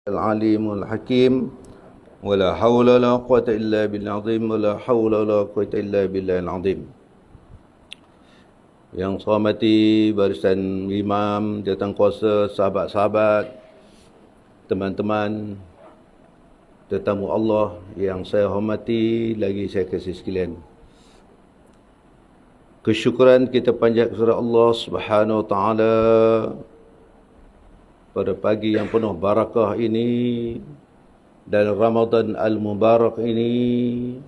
Al-Alimul Hakim wala hawla la quwata illa billahil azim wala hawla la quwata illa billahil azim. Yang saya hormati barisan imam, jawatankuasa, sahabat-sahabat, teman-teman, tetamu Allah yang saya hormati lagi saya kasih sekalian. Kesyukuran kita panjat kepada Allah Subhanahu wa taala pada pagi yang penuh barakah ini dan Ramadan Al-Mubarak ini.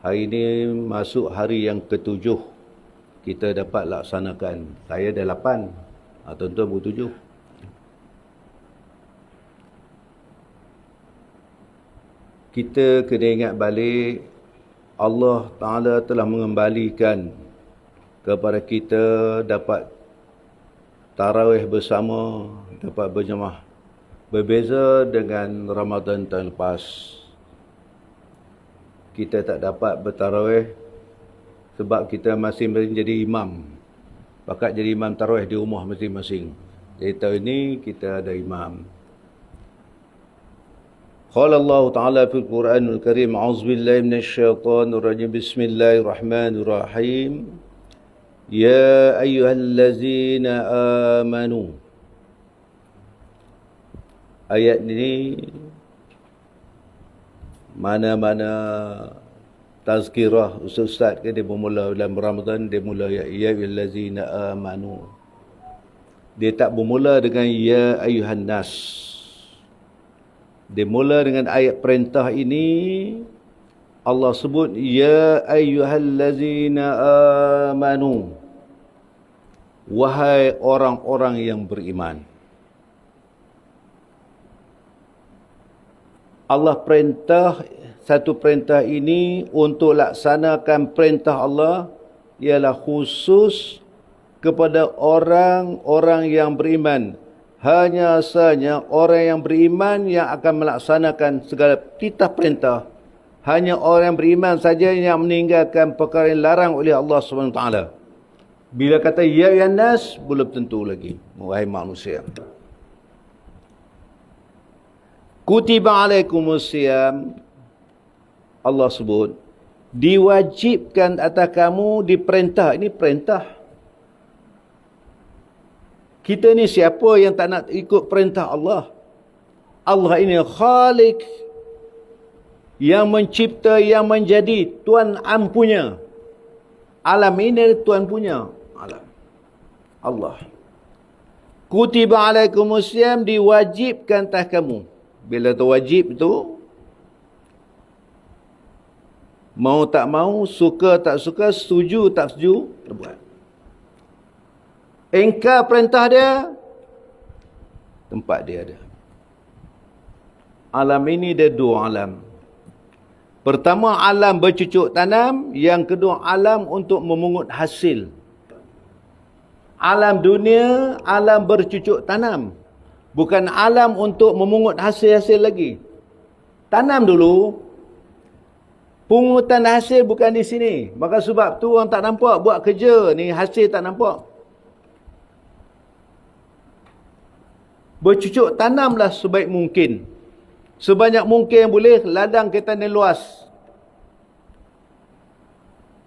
Hari ini masuk hari yang ketujuh kita dapat laksanakan. Saya dah 8, tuan-tuan baru 7. Kita kena ingat balik, Allah Ta'ala telah mengembalikan kepada kita dapat tarawih bersama, dapat berjemaah. Berbeza dengan Ramadan tahun lepas. Kita tak dapat bertarawih sebab kita masih menjadi imam. Pakat jadi imam tarawih di rumah masing-masing. Jadi tahun ini kita ada imam. Qala Allah Ta'ala fil Quranul Karim, a'udzubillahi minasyaitonir rajim, bismillahirrahmanirrahim. Ya ayyuhallazina amanu. Ayat ini mana-mana tazkirah ustaz ke dia bermula dalam Ramadan, dia mula ya ayyuhallazina amanu. Dia tak bermula dengan ya ayyuhan nas. Dia mula dengan ayat perintah ini. Allah sebut ya ayyuhallazina amanu. Wahai orang-orang yang beriman. Allah perintah, satu perintah ini untuk laksanakan perintah Allah ialah khusus kepada orang-orang yang beriman. Hanya sahaja orang yang beriman yang akan melaksanakan segala titah perintah. Hanya orang yang beriman saja yang meninggalkan perkara yang larang oleh Allah SWT. Bila kata ya ayyuhan nas, belum tentu lagi. Wahai manusia. Kutiba alaikumusiyam. Allah sebut, diwajibkan atas kamu, diperintah. Ini perintah. Kita ni siapa yang tak nak ikut perintah Allah? Allah ini Khalik, yang mencipta, yang menjadi, Tuan Am punya. Alam ini Tuan punya. Alam. Allah. Kutiba alaikumusiyam, diwajibkan atas kamu. Bila tu wajib tu, mau tak mau, suka tak suka, setuju tak setuju, buat. Engkar perintah dia, tempat dia ada. Alam ini ada 2 alam. Pertama, alam bercucuk tanam. Yang kedua, alam untuk memungut hasil. Alam dunia, alam bercucuk tanam. Bukan alam untuk memungut hasil-hasil lagi. Tanam dulu. Pungutan hasil bukan di sini. Maka sebab tu orang tak nampak buat kerja ni, hasil tak nampak. Bercucuk tanamlah sebaik mungkin. Sebanyak mungkin boleh, ladang kita ni luas.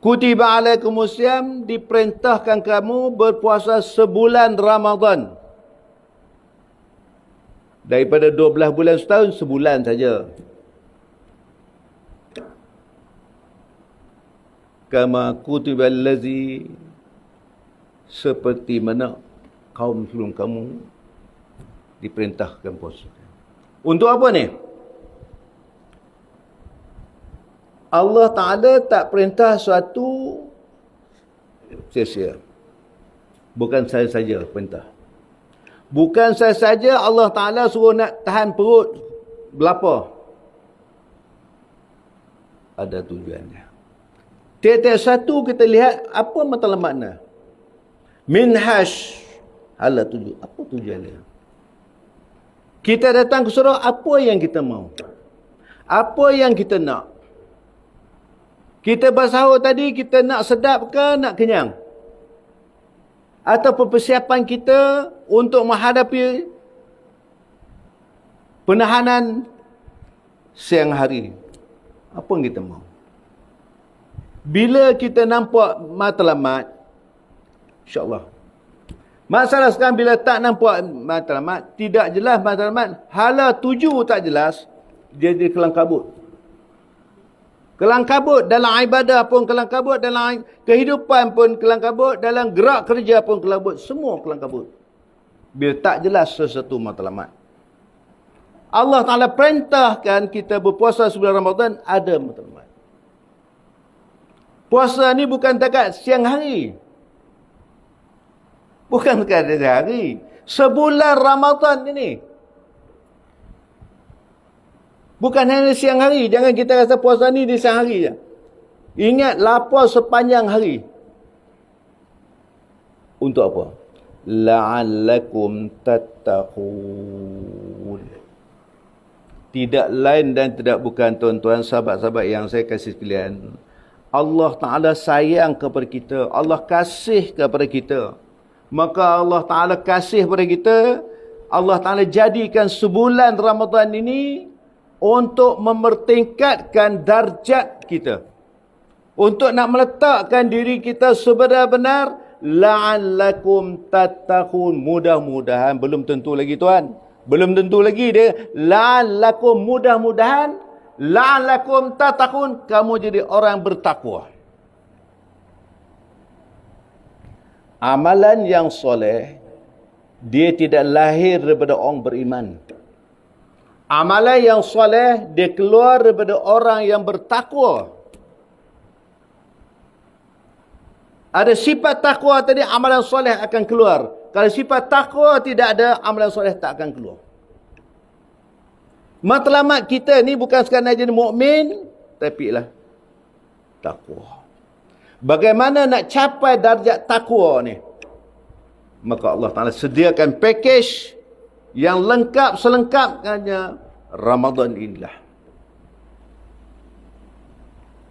Kutiba alaikumusiyam, diperintahkan kamu berpuasa sebulan Ramadan. Daripada 12 bulan setahun, sebulan saja. Kama kutiba allazi, seperti mana kaum sebelum kamu diperintahkan puasa. Untuk apa ni? Allah Ta'ala tak perintah suatu sia-sia. Bukan saya saja perintah. Bukan saya saja Allah Ta'ala suruh nak tahan perut berapa. Ada tujuannya. Tiap-tiap satu kita lihat apa matlamat makna. Minhaj. Hala tuju. Apa tujuannya? Kita datang ke surau, apa yang kita mau? Apa yang kita nak? Kita bersahur tadi, kita nak sedap ke nak kenyang? Atau persiapan kita untuk menghadapi penahanan siang hari. Apa yang kita mau? Bila kita nampak matlamat, insya-Allah. Masalah sekarang bila tak nampak matlamat, tidak jelas matlamat, hala tuju tak jelas, dia jadi kelang kabut. Kelang kabut dalam ibadah pun kelang kabut, dalam kehidupan pun kelang kabut, dalam gerak kerja pun kelang kabut, semua kelang kabut. Bila tak jelas sesuatu matlamat. Allah Ta'ala perintahkan kita berpuasa sebulan Ramadan, ada matlamat. Puasa ni bukan takat siang hari. Bukan takat siang hari. Sebulan Ramadan ini. Bukan hanya siang hari. Jangan kita rasa puasa ni di siang hari je. Ingat, lapar sepanjang hari. Untuk apa? La'allakum tattaqun. Tidak lain dan tidak bukan, tuan-tuan, sahabat-sahabat yang saya kasih sekalian. Allah Ta'ala sayang kepada kita. Allah kasih kepada kita. Maka Allah Ta'ala kasih kepada kita. Allah Ta'ala jadikan sebulan Ramadan ini untuk memertingkatkan darjat kita. Untuk nak meletakkan diri kita sebenar-benar. La'allakum tattaqun. Mudah-mudahan. Belum tentu lagi, tuan. Belum tentu lagi dia. La'allakum, mudah-mudahan. La'allakum tattaqun, kamu jadi orang bertakwa. Amalan yang soleh, dia tidak lahir daripada orang beriman. Amalan yang soleh, dia keluar daripada orang yang bertakwa. Ada sifat takwa tadi, amalan soleh akan keluar. Kalau sifat takwa tidak ada, amalan soleh tak akan keluar. Matlamat kita ni bukan sekadar jadi mukmin, tapi lah takwa. Bagaimana nak capai darjat takwa ni? Maka Allah Ta'ala sediakan package yang lengkap selengkapnya Ramadan inilah.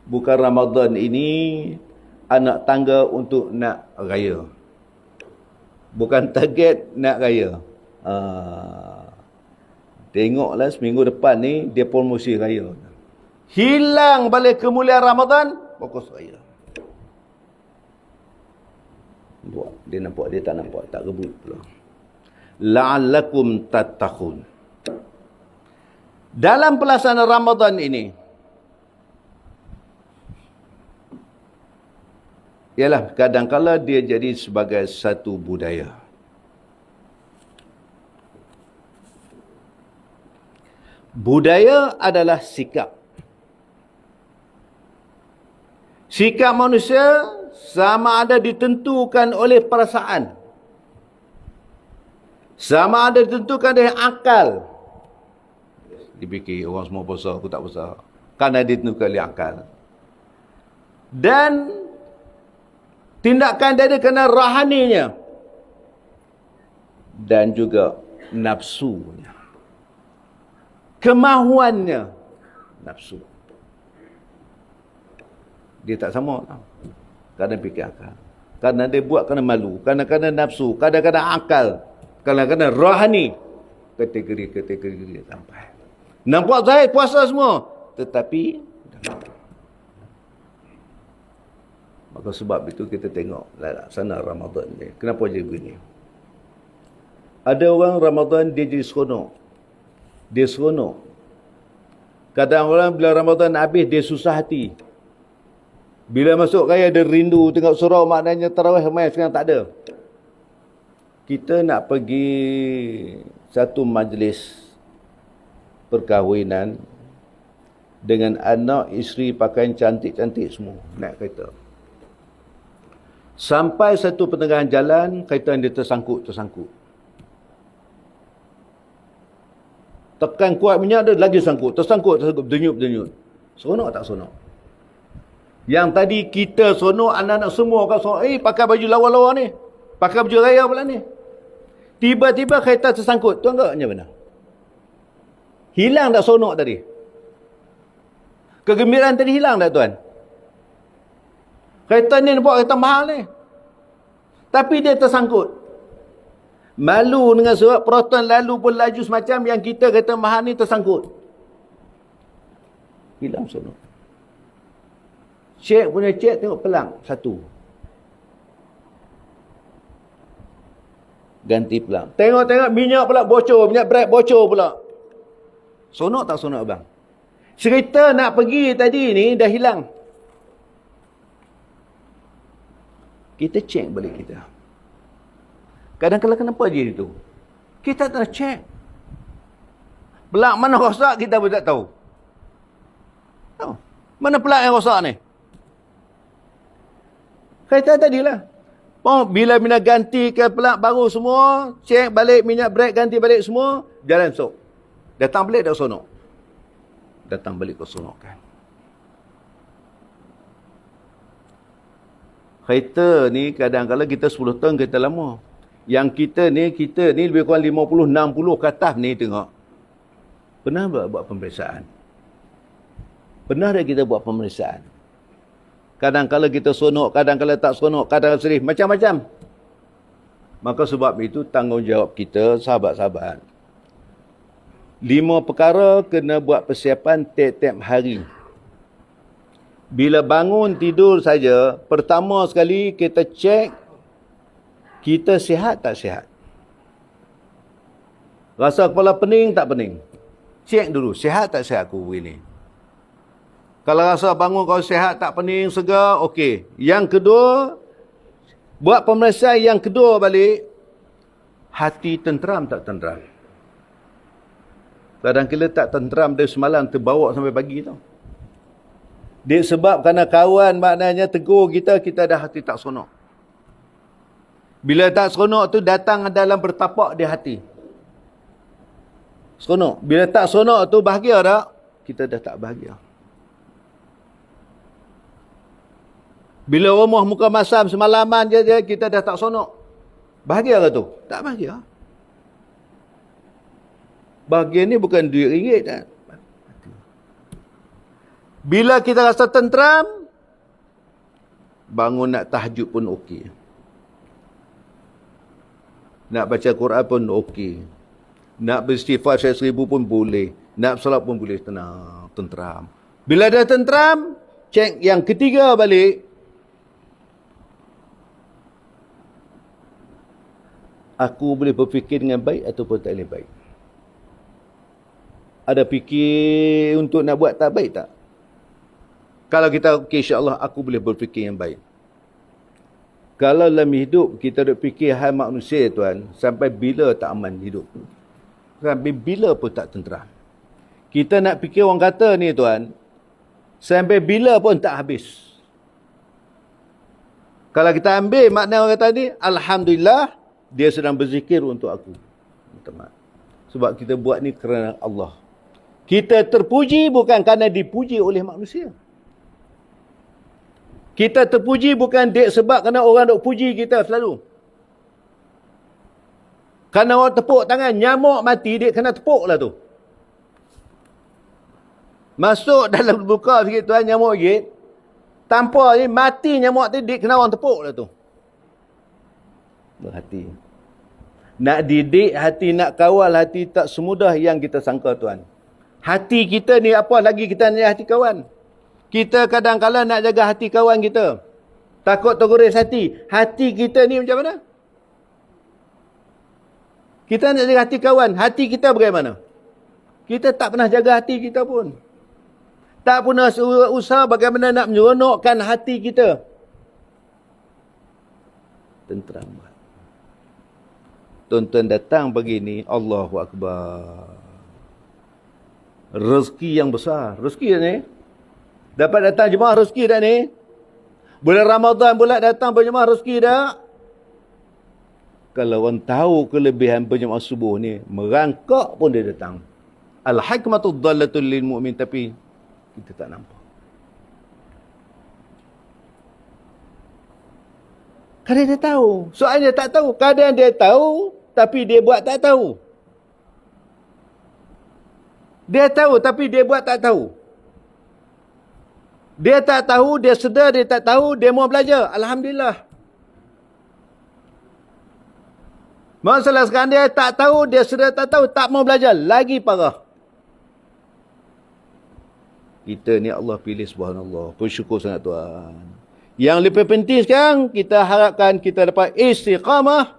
Bukan Ramadan ini anak tangga untuk nak raya. Bukan target nak raya. Tengoklah seminggu depan ni dia promosi raya. Hilang balik kemuliaan Ramadan, fokus raya. Buat dia nampak, dia tak nampak, tak rebut pula. La'allakum tattaqun. Dalam pelaksanaan Ramadan ini, ialah kadang-kala dia jadi sebagai satu budaya. Budaya adalah sikap. Sikap manusia sama ada ditentukan oleh perasaan. Sama ada ditentukan oleh akal. Dipikir orang semua besar, aku tak besar. Kerana ditentukan oleh akal. Dan tindakan dia kena rohaninya. Dan juga nafsunya. Kemahuannya. Nafsu. Dia tak sama. Kadang fikir akal. Kadang dia buat kerana malu. Kadang-kadang nafsu. Kadang-kadang akal. Kadang-kadang rohani. Kategori-kategori sampai. Nampak zahir puasa semua. Tetapi maka sebab itu kita tengok laksana Ramadan ni. Kenapa jadi begini? Ada orang Ramadan dia jadi seronok. Dia seronok. Kadang orang bila Ramadan habis dia susah hati. Bila masuk raya dia rindu tengok surau, maknanya tarawih mai sekarang tak ada. Kita nak pergi satu majlis perkahwinan dengan anak isteri pakaian cantik-cantik semua naik kereta. Sampai satu pertengahan jalan, kereta dia tersangkut. Tekan kuat minyak dia lagi sangkut, tersangkut, berdenyut. Seronok tak seronok? Yang tadi kita seronok, anak-anak semua kan seronok. Pakai baju lawa-lawa ni. Pakai baju raya pula ni. Tiba-tiba kereta tersangkut. Tuan tak macam mana? Hilang tak seronok tadi? Kegembiraan tadi hilang tak, tuan? Kereta ni nampak kereta mahal ni. Tapi dia tersangkut. Malu dengan sebab proton lalu pun laju semacam yang kita kata mahal ni tersangkut. Hilang sonok. Cek punya cek, tengok pelang. Satu. Ganti pelang. Tengok-tengok minyak pula bocor. Minyak brek bocor pula. Sonok tak sonok abang? Cerita nak pergi tadi ni dah hilang. Kita cek balik kita. Kadang-kadang kenapa je itu? Kita tak nak cek. Pelang mana rosak kita pun tak tahu. Tahu. Mana pelang yang rosak ni? Kata tadilah. Oh, bila mina ganti ke pelang baru semua, cek balik minyak brek, ganti balik semua, jalan sok. Datang balik dah sonok. Datang balik kau sonok kan. Kereta ni kadang-kadang kita 10 tahun kereta lama. Yang kita ni lebih kurang 50, 60 ke atas ni tengok. Pernah buat pemeriksaan? Pernah dah kita buat pemeriksaan? Kadang-kadang kita sonok, kadang-kadang tak sonok, kadang-kadang sedih. Macam-macam. Maka sebab itu tanggungjawab kita, sahabat-sahabat. 5 perkara kena buat persiapan tiap-tiap hari. Bila bangun tidur saja, pertama sekali kita cek kita sihat tak sihat. Rasa kepala pening tak pening. Cek dulu, sihat tak sihat aku ini. Kalau rasa bangun kau sihat tak pening, segar, okey. Yang kedua, buat pemeriksaan yang kedua balik, hati tenteram tak tenteram. Kadang-kadang tak tenteram dari semalam terbawa sampai pagi tau. Dia sebab kerana kawan maknanya tegur kita, kita dah hati tak seronok. Bila tak seronok tu datang dalam bertapak di hati. Seronok. Bila tak seronok tu bahagia tak? Kita dah tak bahagia. Bila rumah muka masam semalaman je kita dah tak seronok. Bahagia ke tu? Tak bahagia. Bahagia ni bukan duit ringgit kan? Bila kita rasa tenteram, bangun nak tahajud pun okey. Nak baca Quran pun okey. Nak beristighfar 1000 pun boleh. Nak solat pun boleh. Tenang, tenteram. Bila dah tenteram, cek yang ketiga balik. Aku boleh berfikir dengan baik ataupun tak boleh baik. Ada fikir untuk nak buat tak baik tak? Kalau kita, okay, insyaAllah aku boleh berfikir yang baik. Kalau dalam hidup kita duk fikir hal manusia tuan, sampai bila tak aman hidup? Sampai bila pun tak tenteram. Kita nak fikir orang kata ni tuan, sampai bila pun tak habis. Kalau kita ambil makna orang kata ni, Alhamdulillah, dia sedang berzikir untuk aku. Sebab kita buat ni kerana Allah. Kita terpuji bukan kerana dipuji oleh manusia. Kita terpuji bukan sebab kerana orang duk puji kita selalu. Kerana orang tepuk tangan, nyamuk mati, dia kena tepuk lah tu. Masuk dalam buka sikit tuan, nyamuk gigit. Tanpa ni, mati nyamuk tu, dia kena orang tepuk lah tu. Berhati. Nak didik hati, nak kawal hati, tak semudah yang kita sangka tuan. Hati kita ni, apa lagi kita nak hati kawan? Kita kadang-kadang nak jaga hati kawan kita. Takut terguris hati. Hati kita ni macam mana? Kita nak jaga hati kawan. Hati kita bagaimana? Kita tak pernah jaga hati kita pun. Tak pernah usaha bagaimana nak menyeronokkan hati kita. Tenteram. Tuan-tuan datang pagi ni, Allahu Akbar. Rezeki yang besar. Rezeki ni. Dapat datang jemaah rezeki dah ni. Bulan Ramadan pula datang berjemaah rezeki dah. Kalau orang tahu kelebihan berjemaah subuh ni, merangkak pun dia datang. Al-hikmatu dhallatul lil mu'min, tapi kita tak nampak. Kadang dia tahu. Soalnya tak tahu. Kadang dia tahu, tapi dia buat tak tahu. Dia tahu, tapi dia buat tak tahu. Dia tak tahu, dia sedar, dia tak tahu, dia mau belajar. Alhamdulillah. Masalah sekarang dia tak tahu, dia sudah tak tahu, tak mau belajar. Lagi parah. Kita ni Allah pilih, subhanallah. Bersyukur sangat Tuhan. Yang lebih penting sekarang, kita harapkan kita dapat istiqamah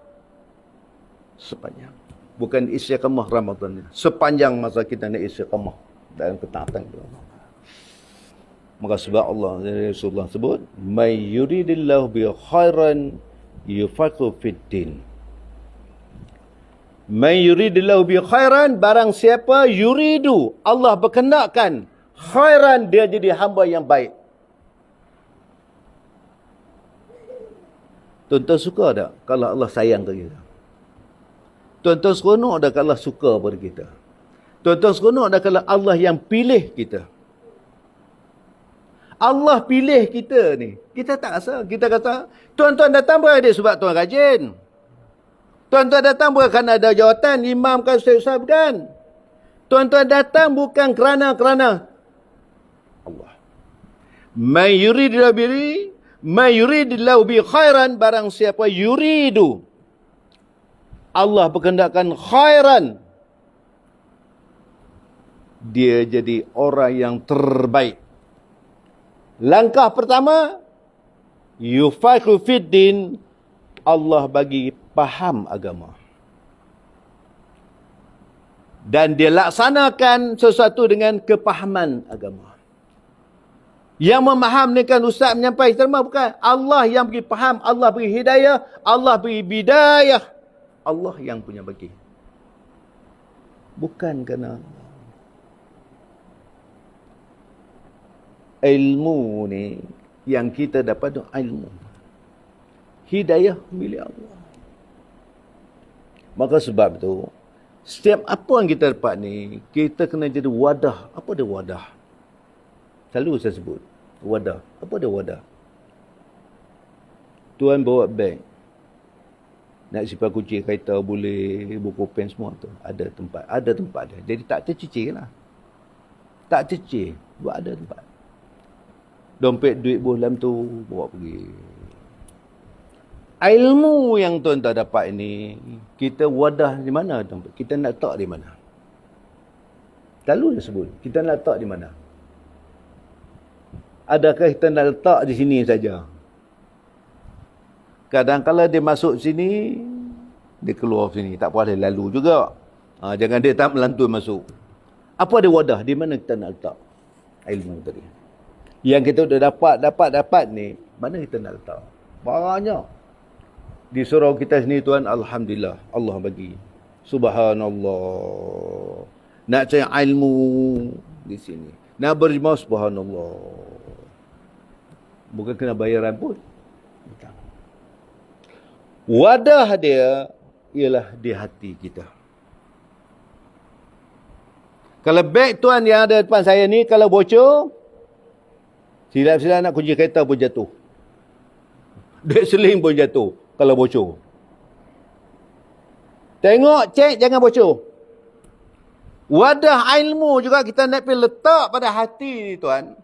sepanjang. Bukan istiqamah Ramadan. Sepanjang masa kita nak istiqamah dalam ketaatan kepada Allah. Maka sebab Allah Rasulullah sebut, "May yuridillahu bi khairan yufaqihu fid din." May yuridillahu bi khairan, barang siapa yuridu, Allah berkenakkan khairan, dia jadi hamba yang baik. Tuan-tuan suka tak kalau Allah sayang ke kita? Tuan-tuan seronok tak kalau Allah suka pada kita? Tuan-tuan seronok tak kalau Allah yang pilih kita? Allah pilih kita ni. Kita tak rasa. Kita kata, tuan-tuan datang bukan dia sebab tuan rajin. Tuan-tuan datang bukan kerana ada jawatan, imam kan, ustaz bukan. Tuan-tuan datang bukan kerana Allah. Man yuridillahu bi khairan, barang siapa yuridu, Allah berkehendakkan khairan, dia jadi orang yang terbaik. Langkah pertama, yufaqihu fid din, Allah bagi faham agama. Dan dia laksanakan sesuatu dengan kepahaman agama. Yang memahamkan ustaz menyampaikan terma bukan. Allah yang bagi faham, Allah bagi hidayah, Allah bagi bidayah. Allah yang punya bagi. Bukan kerana ilmu ni yang kita dapat tu ilmu. Hidayah milik Allah. Maka sebab tu, setiap apa yang kita dapat ni, kita kena jadi wadah. Apa dia wadah? Selalu saya sebut. Wadah. Apa dia wadah? Tuan bawa beg. Nak simpan kunci kereta boleh, buku pen semua tu. Ada tempat. Ada tempat dia. Jadi tak tercicir lah. Tak tercicir. Buat ada tempat. Dompet duit dalam tu bawa pergi. Ilmu yang tuan-tuan dapat ini, kita wadah di mana dompet? Kita nak letak di mana? Selalu dia sebut, kita nak letak di mana? Adakah kita nak letak di sini saja? Kadang-kadang dia masuk sini, dia keluar sini. Tak boleh lalu juga. Jangan dia tak melantun masuk. Apa dia wadah? Di mana kita nak letak ilmu tadi? Yang kita dah dapat ni, mana kita nak letak? Banyak. Di surau kita sini tuan, alhamdulillah, Allah bagi. Subhanallah. Nak cari ilmu di sini. Nak berjemaah, subhanallah. Bukan kena bayaran pun. Wadah dia ialah di hati kita. Kalau beg tuan yang ada depan saya ni, kalau bocor, silap-silap nak kunci kereta pun jatuh. Duit seling pun jatuh kalau bocor. Tengok, cek, jangan bocor. Wadah ilmu juga kita nak pergi letak pada hati ni tuan.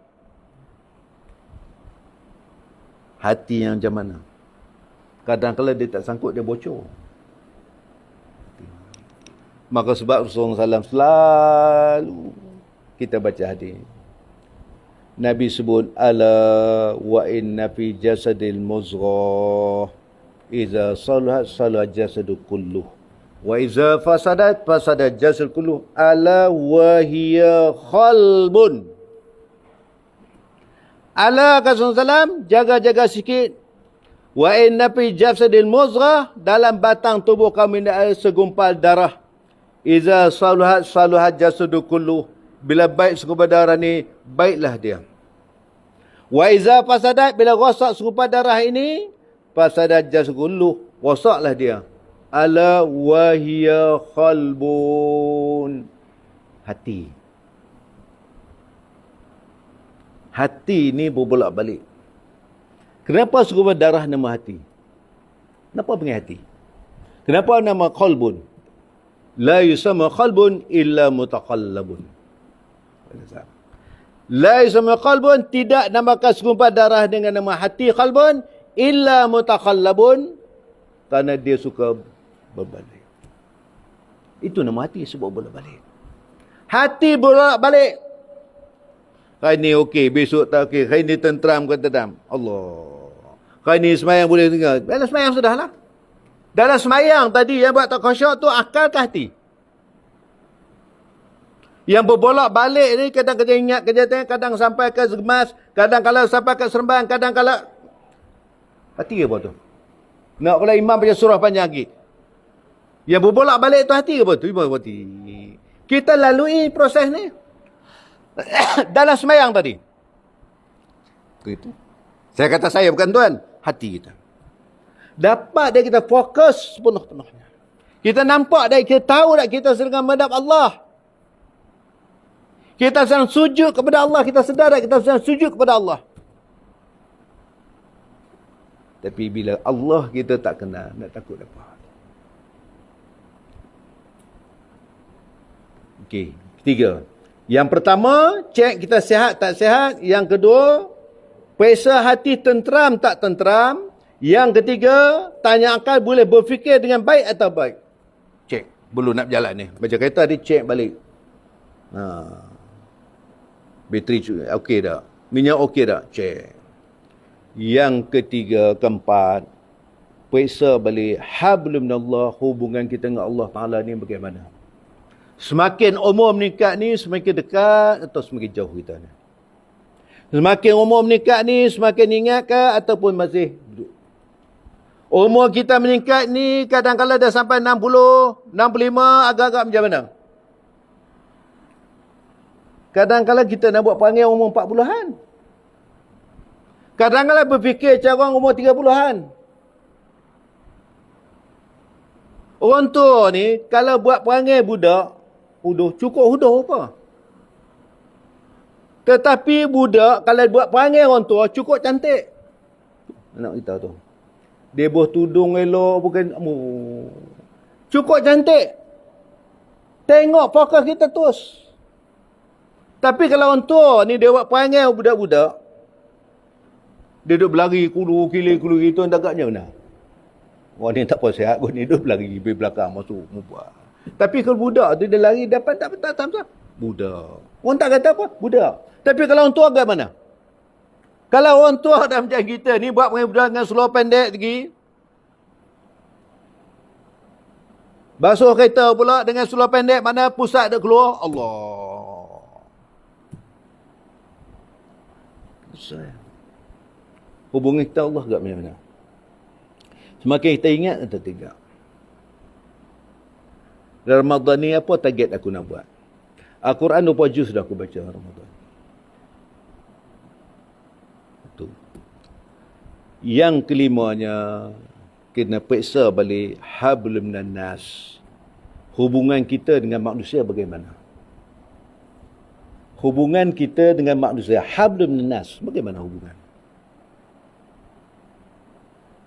Hati yang macam mana? Kadang-kadang dia tak sangkut, dia bocor. Maka sebab Rasulullah SAW selalu kita baca hadis. Nabi sebut, ala wa inna fi jasadil muzghah iza salahat salahat jasadu kulluh wa iza fasadat fasadat jasad kulluh ala wa hiya khalbun. Ala Rasulullah SAW, jaga-jaga sikit. Wa inna fi jasadil muzghah, dalam batang tubuh kamu ini ada segumpal darah. Iza salahat salahat jasadu kulluh, bila baik segumpal darah ni, baiklah dia. Wa iza fasadat, bila rosak segumpal darah ini, fasadat jasadu kulluh, rosaklah dia. Ala wa hiya khalbun. Hati. Hati ni berbolak-balik. Kenapa segumpal darah nama hati? Kenapa panggil hati? Kenapa nama qalbun? La yusamma qalbun illa mutaqallabun. La yusamma qalbun, tidak namakan segumpal darah dengan nama hati qalbun illa mutaqallabun, kerana dia suka berbalik. Itu nama hati sebab bolak-balik. Hati bolak-balik. Hari ni okey, besok tak okey. Hari ni tenteram ke tenteram. Allah. Hari ni semayang boleh tinggal. Dalam semayang sudahlah. Dalam semayang tadi yang buat tak khusyuk tu akal ke hati? Yang berbolak-balik ni kadang-kadang ingat kejadian, kadang sampai ke gemas, kadang-kadang sampai ke seremban, kadang-kadang hati ke apa tu? Nak pula imam baca surah panjang lagi. Yang berbolak-balik tu hati ke apa tu? Hati. Kita lalui proses ni. Dalam semayang tadi. Itu. Saya kata saya bukan tuan. Hati kita. Dapat dia kita fokus penuh-penuhnya. Kita nampak dan kita tahu tak kita sedang menghadap Allah. Kita sedang sujud kepada Allah. Kita sedar tak kita sedang sujud kepada Allah. Tapi bila Allah kita tak kenal, nak takut apa? Okey, ketiga. Yang pertama, cek kita sihat tak sihat. Yang kedua, periksa hati tenteram tak tenteram. Yang ketiga, tanya akal boleh berfikir dengan baik atau baik. Cek. Belum nak berjalan ni. Baca kereta dia cek balik. Bateri okey tak? Minyak okey tak? Cek. Yang ketiga, keempat, periksa balik hablum minallah, hubungan kita dengan Allah Ta'ala ni bagaimana. Semakin umur meningkat ni, semakin dekat atau semakin jauh kita ni. Semakin umur meningkat ni, semakin ingat ke ataupun masih duduk. Umur kita meningkat ni, kadang-kadang dah sampai 60, 65, agak-agak macam mana? Kadang-kadang kita nak buat perangai umur 40-an. Kadang-kadang berfikir cara umur 30-an. Orang tua ni, kalau buat perangai budak, cukup huduh apa? Tetapi budak, kalau buat perangai orang tua, cukup cantik. Anak kita tu. Dia buah tudung elok, bukan... Cukup cantik. Tengok fokus kita terus. Tapi kalau orang tua ni, dia buat perangai budak-budak, dia duduk berlari, kulu gitu, agaknya mana? Orang ni tak puas sihat, orang ni duduk berlari, pergi belakang, masuk, buat. Tapi kalau budak tu, dia lari, dapat tak budak. Orang tak kata apa? Budak. Tapi kalau orang tua agak mana? Kalau orang tua dah macam kita ni, buat budak dengan seluar pendek lagi, basuh kereta pula dengan seluar pendek, mana pusat dia keluar, Allah. Saya. Hubungan kita Allah agak macam mana? Semakin kita ingat atau tidak? Ramadan ni apa target aku nak buat? Al-Quran 20 juz dah aku baca Ramadan. Itu. Yang kelimanya, kena periksa balik hablum minan nas. Hubungan kita dengan manusia bagaimana? Hubungan kita dengan manusia, hablum minan nas, bagaimana hubungan?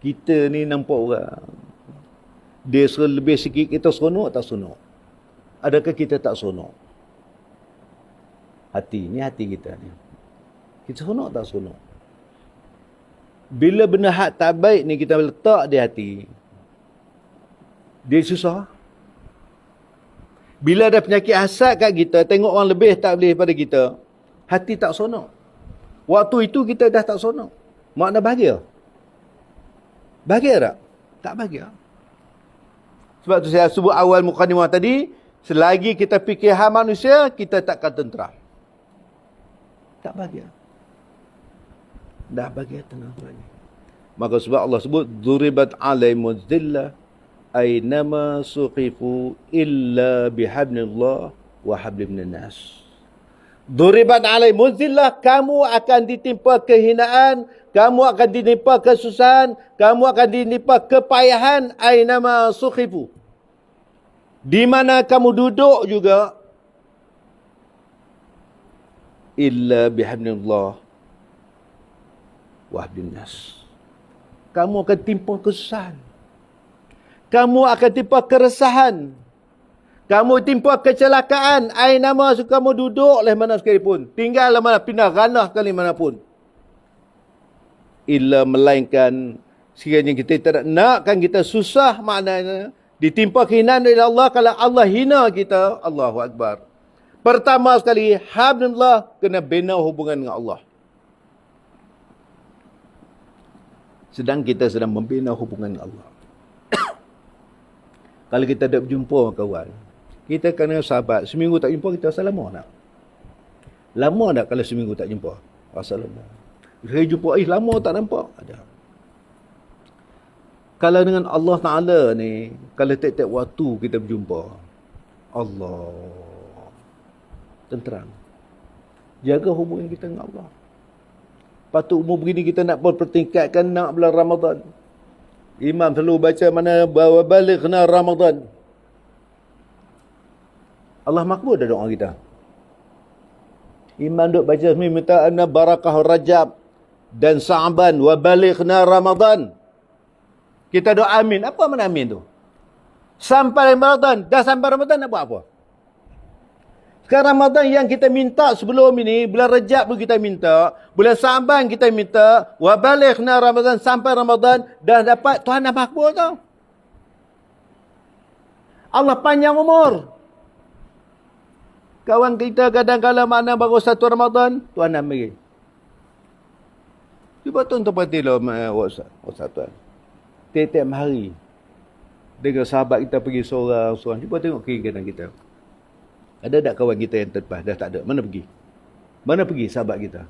Kita ni nampak orang, dia lebih sikit kita seronok tak seronok? Adakah kita tak seronok? Hati kita ni. Kita seronok tak seronok? Bila benda hak tak baik ni kita letak di hati, dia susah. Bila ada penyakit hasad kat kita, tengok orang lebih tak boleh pada kita, hati tak seronok. Waktu itu kita dah tak seronok. Makna bahagia? Bahagia tak? Tak bahagia. Sebab tu saya sebut awal mukadimah tadi, selagi kita fikir hal manusia, kita takkan tenteram. Tak bahagia. Dah bahagia tenang. Maka sebab Allah sebut, Duribat alaimuz zillah, aynama suqifu illa bihabnillah wa hablim minan nas. Duribat alaimuz zillah, kamu akan ditimpa kehinaan, kamu akan ditimpa kesusahan, kamu akan ditimpa kepayahan, aynama suqifu. Di mana kamu duduk juga, illa bihamdillah wa habdin nas. Kamu akan timpa kesusahan. Kamu akan timpa keresahan. Kamu timpa kecelakaan. Aynama kamu duduk oleh mana sekalipun. Tinggal mana, pindah ranah kali manapun. Illa melainkan sekiranya kita tidak nakkan kita susah, maknanya Ditimpa kehinaan oleh Allah. Kalau Allah hina kita, Allahu Akbar. Pertama sekali, alhamdulillah, kena bina hubungan dengan Allah. Sedang kita sedang membina hubungan dengan Allah. Kalau kita tak berjumpa kawan, kita kena sahabat. Seminggu tak jumpa, kita rasa lama tak? Lama tak kalau seminggu tak jumpa? Rasa lama. Saya jumpa, lama tak nampak. Ada. Kalau dengan Allah Ta'ala ni, kalau tiap-tiap waktu kita berjumpa, Allah tenteram. Jaga hubungan kita dengan Allah. Patut umur begini kita nak berpertingkatkan nak bulan Ramadan. Imam selalu baca mana bawa balighna Ramadan. Allah makbul dah doa kita. Imam duk baca minta anna barakah Rajab dan Sa'ban wa balighna Ramadan. Kita doa amin. Apa mana amin tu? Sampai Ramadan. Dah sampai Ramadan nak buat apa? Sekarang Ramadan yang kita minta sebelum ini, bulan Rajab pun kita minta, bulan Sa'ban kita minta, wa balighna Ramadan, sampai Ramadan dah dapat, Tuhan dah makbul tau. Allah panjang umur. Kawan kita kadang-kadang mana baru satu Ramadan, Tuhan nak bagi. Cuba tuan-tuan perhatilah WhatsApp Tuhan. Tiap-tiap hari dengan sahabat kita pergi seorang-seorang. Cuba tengok kiri kanan kita. Ada tak kawan kita yang terlepas? Dah tak ada. Mana pergi? Mana pergi sahabat kita?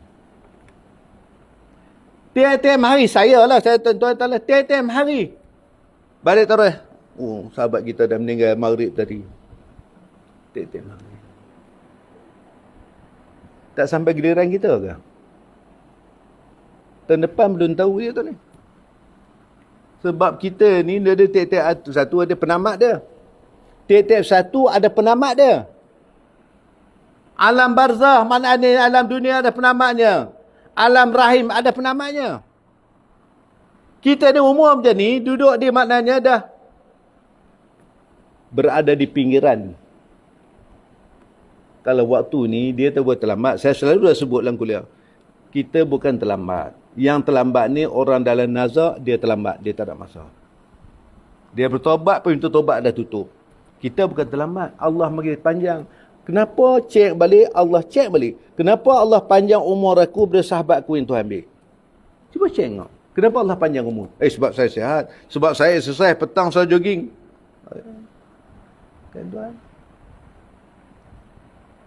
Tiap-tiap hari, saya tuan-tuan, tiap-tiap hari. Balik terus. Oh, sahabat kita dah meninggal maghrib tadi. Tiap-tiap hari. Tak sampai giliran kita ke? Tahun depan belum tahu dia tu ni. Sebab kita ni, dia ada tiap-tiap satu ada penamat dia. Tiap-tiap satu ada penamat dia. Alam barzah, mana ada alam dunia ada penamatnya. Alam rahim ada penamatnya. Kita ni umur macam ni, duduk di maknanya dah berada di pinggiran. Kalau waktu ni, dia tu buat terlambat. Saya selalu dah sebut dalam kuliah. Kita bukan terlambat. Yang terlambat ni orang dalam nazak, dia terlambat. Dia tak ada masa. Dia bertobat, pintu tobat dah tutup. Kita bukan terlambat. Allah bagi panjang. Kenapa cek balik? Allah cek balik. Kenapa Allah panjang umur aku daripada sahabatku yang Tuhan ambil? Cuba cek tengok. Kenapa Allah panjang umur? Sebab saya sihat. Sebab saya selesai petang saya jogging. Kan Tuhan?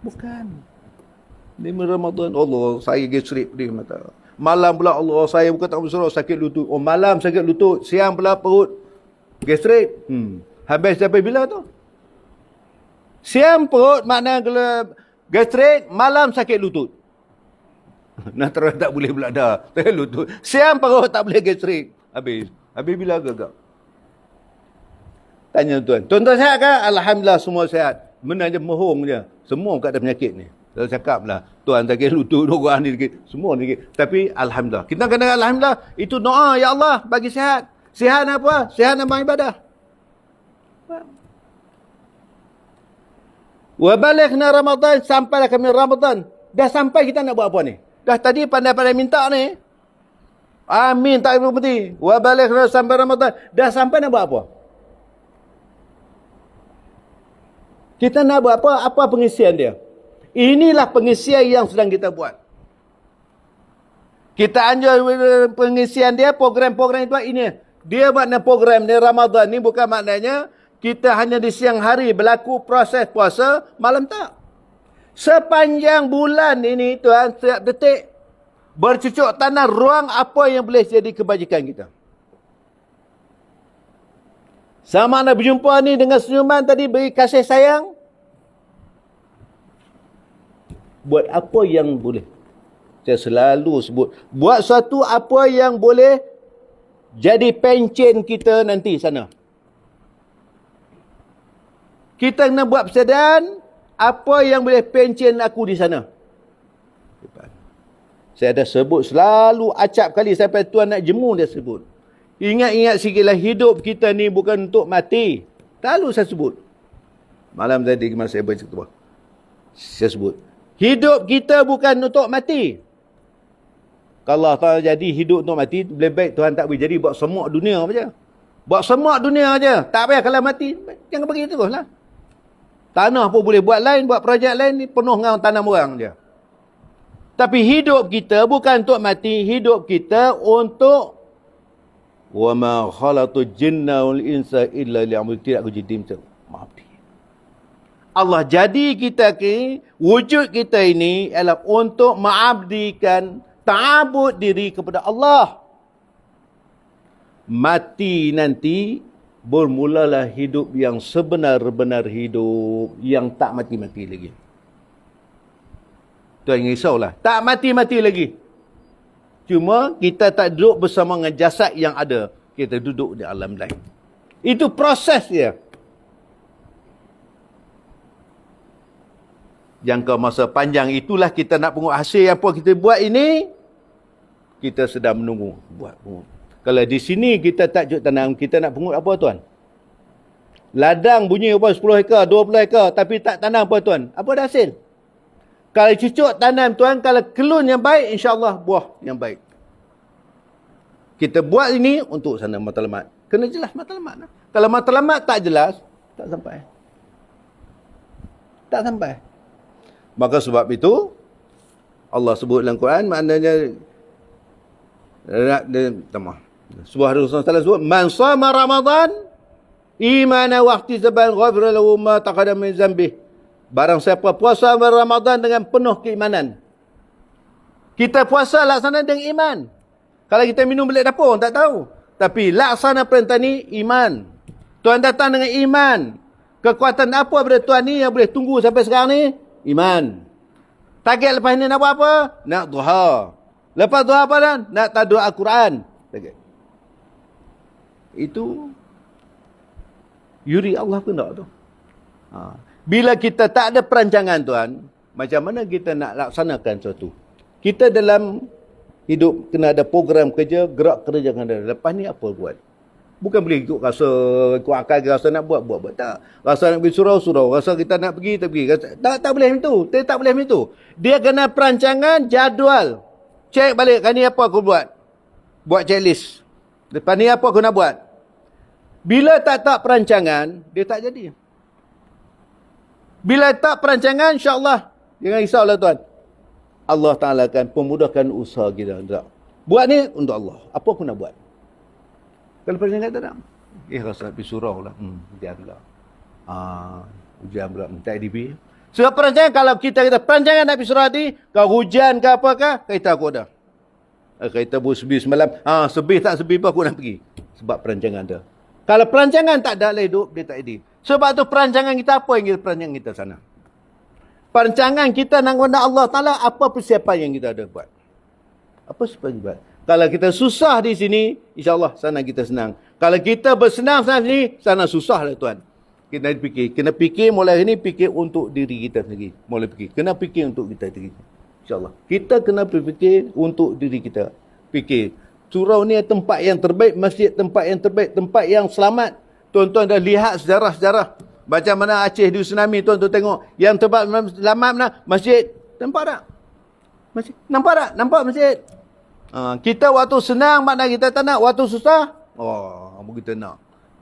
Bukan. 5 Ramadan, Allah, saya gastrik dia mata. Malam pula, Allah, saya bukan tak bersuruh, sakit lutut. Oh, malam sakit lutut, siang pula perut gastrik. Habis sampai bila tu? Siang perut makna gastrik, malam sakit lutut. Nak terus tak boleh pula dah. Sakit lutut. Siang perut tak boleh gastrik. Habis. Habis bila agak-agak? Tanya tuan. Tuan-tuan sihat kan? Alhamdulillah semua sihat. Mana je mohong je. Semua bukan ada penyakit ni. Saya cakap lah, Tuhan sakit lutut, orang ni sikit. Semua ni sikit. Tapi Alhamdulillah. Kita kena Alhamdulillah. Itu doa, Ya Allah, bagi sihat. Sihat apa? Sihat nama ibadah. Wa balighna Ramadan, sampailah kami Ramadan. Dah sampai kita nak buat apa ni? Dah tadi pandai-pandai minta ni. Amin, tak berhenti. Wa balighna sampai Ramadan. Dah sampai nak buat apa? Kita nak buat apa? Apa pengisian dia? Inilah pengisian yang sedang kita buat. Kita anjur pengisian dia, program-program itu ini. Dia makna program ni Ramadan ni bukan maknanya kita hanya di siang hari berlaku proses puasa, malam tak. Sepanjang bulan ini tuan, setiap detik bercucuk tanah ruang apa yang boleh jadi kebajikan kita. Sama nak berjumpa ni dengan senyuman tadi, beri kasih sayang. Buat apa yang boleh. Saya selalu sebut. Buat sesuatu apa yang boleh jadi pencen kita nanti sana. Kita kena buat persediaan apa yang boleh pencen aku di sana. Saya dah sebut selalu acap kali sampai tuan nak jemu dia sebut. Ingat-ingat sikitlah hidup kita ni bukan untuk mati. Selalu saya sebut. Malam tadi masa saya baca tu. Saya sebut. Hidup kita bukan untuk mati. Kalau Allah Ta'ala jadi hidup untuk mati, lebih baik Tuhan tak boleh jadi buat semua dunia saja. Buat semua dunia aja. Tak payah kalau mati, jangan pergi teruslah. Tanah pun boleh buat lain, buat projek lain ni penuh dengan tanam orang je. Tapi hidup kita bukan untuk mati, hidup kita untuk wa ma khalaqtul jinna wal insa illa liya'budun. Tidak aku jadi macam mati. Allah jadi kita ke wujud kita ini adalah untuk mengabdikan ta'abud diri kepada Allah. Mati nanti bermulalah hidup yang sebenar-benar hidup, yang tak mati-mati lagi. Tuan risaulah, tak mati-mati lagi. Cuma kita tak duduk bersama dengan jasad yang ada, kita duduk di alam lain. Itu proses dia. Jangka masa panjang itulah kita nak pungut hasil apa kita buat ini, kita sedang menunggu buat pungut. Kalau di sini kita tak juk tanam, kita nak pungut apa tuan? Ladang bunyi apa 10 ekar, 20 ekar tapi tak tanam apa tuan? Apa dah hasil? Kalau cucuk tanam tuan, kalau kelun yang baik, insya-Allah buah yang baik. Kita buat ini untuk sana matlamat. Kena jelas matlamat. Kalau matlamat tak jelas, tak sampai. Tak sampai. Maka sebab itu Allah sebut dalam Quran, maknanya sebuah Rasulullah sebut, man sama Ramadan imana wa ihtisaban ghafira lahu ma taqaddama min dzambih. Barang siapa puasa Ramadan dengan penuh keimanan. Kita puasa laksana dengan iman. Kalau kita minum belik dapur, tak tahu. Tapi laksana perintah ni iman. Tuan datang dengan iman. Kekuatan apa pada Tuan ni yang boleh tunggu sampai sekarang ni? Iman. Target lepas ni nak buat apa? Nak duha. Lepas duha apa dah? Nak tadu'a Al-Quran. Target. Itu yuri Allah ke tak tu? Bila kita tak ada perancangan tuan, macam mana kita nak laksanakan sesuatu? Kita dalam hidup kena ada program kerja, gerak kerja kena ada. Lepas ni apa buat? Bukan boleh ikut rasa, ikut akal, rasa nak buat. Tak. Rasa nak pergi surau. Rasa kita nak pergi, tak pergi. Tak boleh macam tu. Tak boleh macam tu. Dia kena perancangan, jadual. Cek balik, kan ni apa aku buat? Buat checklist. Lepas ni apa aku nak buat? Bila tak perancangan, dia tak jadi. Bila tak perancangan, insya-Allah, jangan risaulah tuan. Allah Ta'ala akan pemudahkan usaha kita. Buat ni untuk Allah. Apa aku nak buat? Kalau perancangan tak nak. Rasa nak pergi surau lah. Hujan pula. Hujan pula. Tak DP. Sebab perancangan, kalau kita perancangan nak pergi surau tadi, kalau hujan ke apakah, kita aku ada. Kita bersebih semalam. Sebih tak sebih pun aku nak pergi. Sebab perancangan dia. Kalau perancangan tak ada lah hidup, dia tak jadi. Sebab tu perancangan kita apa yang kita perancangan kita sana. Perancangan kita nak kepada Allah Ta'ala, apa persiapan yang kita ada buat. Apa persiapan yang buat. Kalau kita susah di sini, insya-Allah sana kita senang. Kalau kita bersenang sana sini, sana susah lah tuan. Kita fikir. Kena fikir mulai hari ni, fikir untuk diri kita sendiri. Mulai fikir. Kena fikir untuk kita sendiri. InsyaAllah. Kita kena berfikir untuk diri kita. Fikir. Surau ni tempat yang terbaik, masjid tempat yang terbaik, tempat yang selamat. Tuan-tuan dah lihat sejarah-sejarah. Macam mana Aceh di tsunami, tuan-tuan tengok. Yang tempat selamat mana? Masjid. Nampak tak? Masjid. Nampak tak? Nampak masjid? Kita waktu senang, makna kita tak nak. Waktu susah, kita nak.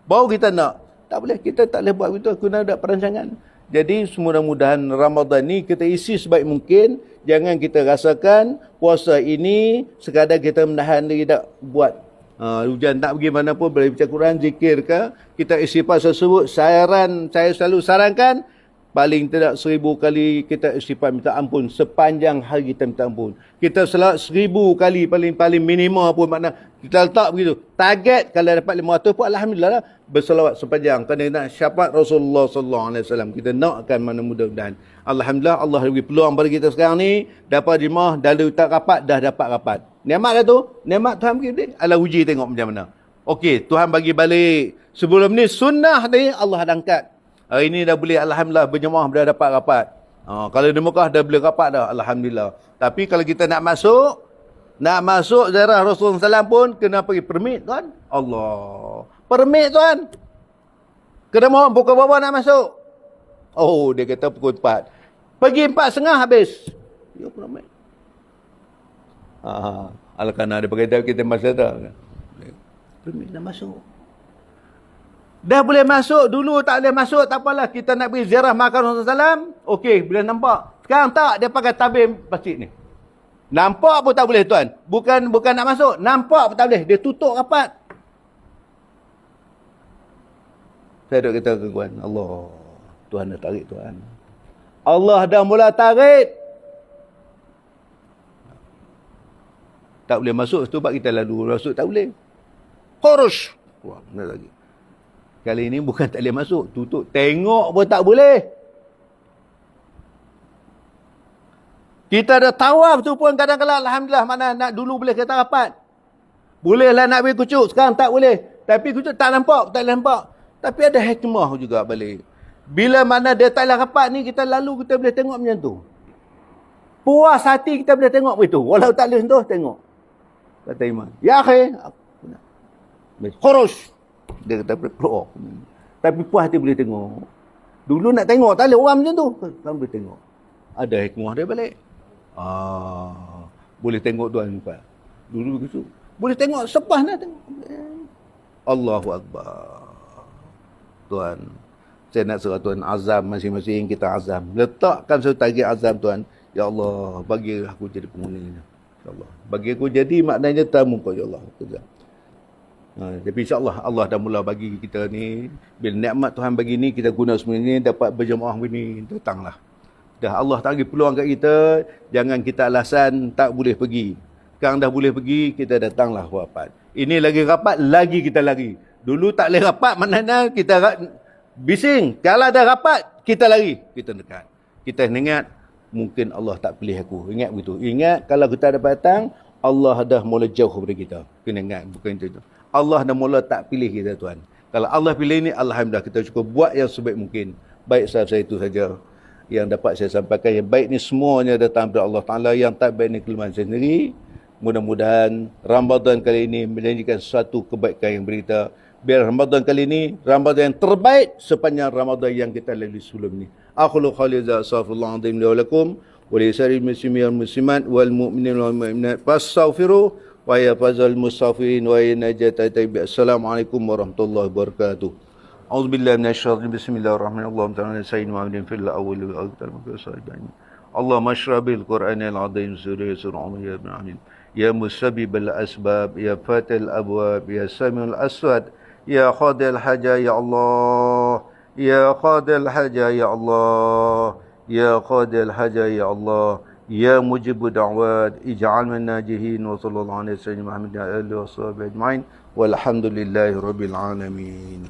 Baru kita nak. Tak boleh. Kita tak boleh buat begitu. Kena ada perancangan. Jadi, mudah-mudahan Ramadan ni kita isi sebaik mungkin. Jangan kita rasakan puasa ini sekadar kita menahan diri tak buat. Hujan tak pergi mana pun, boleh baca Quran, zikir ke. Kita istighfar tersebut. Saya selalu sarankan, paling tidak 1000 kali kita istighfar minta ampun. Sepanjang hari kita minta ampun. Kita selawat 1000 kali paling minima pun, makna kita letak begitu. Target kalau dapat 500 pun Alhamdulillah lah. Berselawat sepanjang. Kerana nak syafaat Rasulullah SAW. Kita nakkan mana mudah-mudahan. Alhamdulillah Allah beri peluang pada kita sekarang ni. Dapat jemaah, dah tak rapat, dah dapat rapat. Nikmat dah tu. Nikmat Tuhan bagi dia. Allah uji tengok macam mana. Okey, Tuhan bagi balik. Sebelum ni sunnah ni Allah dah angkat. Hari ni dah boleh Alhamdulillah berjemaah dah dapat rapat. Kalau di Mekah dah boleh rapat dah. Alhamdulillah. Tapi kalau kita nak masuk ziarah Rasulullah SAW pun kena pergi permit tuan. Allah. Permit tuan. Kena mohon pukul berapa nak masuk? Dia kata pukul 4. Pergi 4.30 habis. Ya permit. Alakana ada pakai kita masa dah. Permit nak masuk. Dah boleh masuk, dulu tak boleh masuk, tak apalah. Kita nak pergi ziarah makam Rasulullah SAW. Okey, boleh nampak. Sekarang tak, dia pakai tabir masjid ni. Nampak pun tak boleh tuan. Bukan nak masuk, nampak pun tak boleh. Dia tutup rapat. Saya duk kata kawan, Allah, Tuhan dah tarik Tuhan. Allah dah mula tarik. Tak boleh masuk, sebab kita lalu masuk tak boleh. Khurush. Wah, mana lagi. Kali ini bukan tak boleh masuk, tutup. Tengok pun tak boleh. Kita ada tawaf tu pun kadang-kadang alhamdulillah mana nak dulu boleh kata rapat. Bolehlah nak pergi kucuk, sekarang tak boleh. Tapi kucuk tak nampak. Tapi ada hikmah juga balik. Bila mana dia tak boleh rapat ni, kita lalu kita boleh tengok macam tu. Puas hati kita boleh tengok begitu. Walau tak boleh sentuh, tengok. Kata Imam. Ya akhi. Khurush. Dia kata keluar. Tapi puas hati boleh tengok. Dulu nak tengok, tak boleh orang macam tu. Sekarang boleh tengok. Ada hikmah dia balik. Boleh tengok tuan Pak. Dulu begitu. Boleh tengok sepas nak tengok. Allahu Akbar. Tuan, saya nak suruh tuan azam masing-masing kita azam. Letakkan satu target azam tuan. Ya Allah, bagi aku jadi penghuni. Ya Allah. Bagi aku jadi maknanya tamu kau ya Allah. Tapi insya-Allah Allah dah mula bagi kita ni, bila nikmat Tuhan bagi ni kita guna semua ni, dapat berjemaah begini, datanglah. Dah Allah tak bagi peluang kat kita, jangan kita alasan tak boleh pergi. Sekarang dah boleh pergi, kita datanglah rapat. Ini lagi rapat, lagi kita lari. Dulu tak boleh rapat, maknanya kita bising. Kalau ada rapat, kita lari. Kita dekat. Kita ingat, mungkin Allah tak pilih aku. Ingat begitu. Ingat, kalau kita ada datang, Allah dah mula jauh daripada kita. Kena ingat, bukan itu. Allah dah mula tak pilih kita tuan. Kalau Allah pilih ni, alhamdulillah kita cukup buat yang sebaik mungkin. Baik saya itu saja yang dapat saya sampaikan. Yang baik ni semuanya datang dari Allah Ta'ala. Yang tak baik ni kelemahan saya sendiri. Mudah-mudahan Ramadan kali ini menjanjikan suatu kebaikan yang berita. Biar Ramadan kali ini Ramadan yang terbaik sepanjang Ramadan yang kita lalui sebelum ni. Aqulu qawli hadza astaghfirullahaladzim li wa lakum wa li sa'iril muslimin wal muslimat wal mu'minin wal mu'minat fastaghfiru wa ya fazal mustaghfirin wa ya najata tayyib. Assalamualaikum warahmatullahi wabarakatuh. A'udzubillahi minasyaitonir rajim. Bismillahirrahmanirrahim. Allahumma ta'ala sayyidina Muhammadin fil awwal wal akhir wa sallallahu. Allahumma ashrabil qur'anil azim surah ya ibn amin. Ya musabbibal asbab, ya fatil abwab, ya samiul aswad, ya qadil haja ya Allah, ya qadil haja ya Allah, ya qadil haja ya Allah, ya mujibu da'wat, ij'al min najihin wa sallallahu alaihi wasallam Muhammad wa alihi wa sahbihi ajma'in walhamdulillahi rabbil alamin.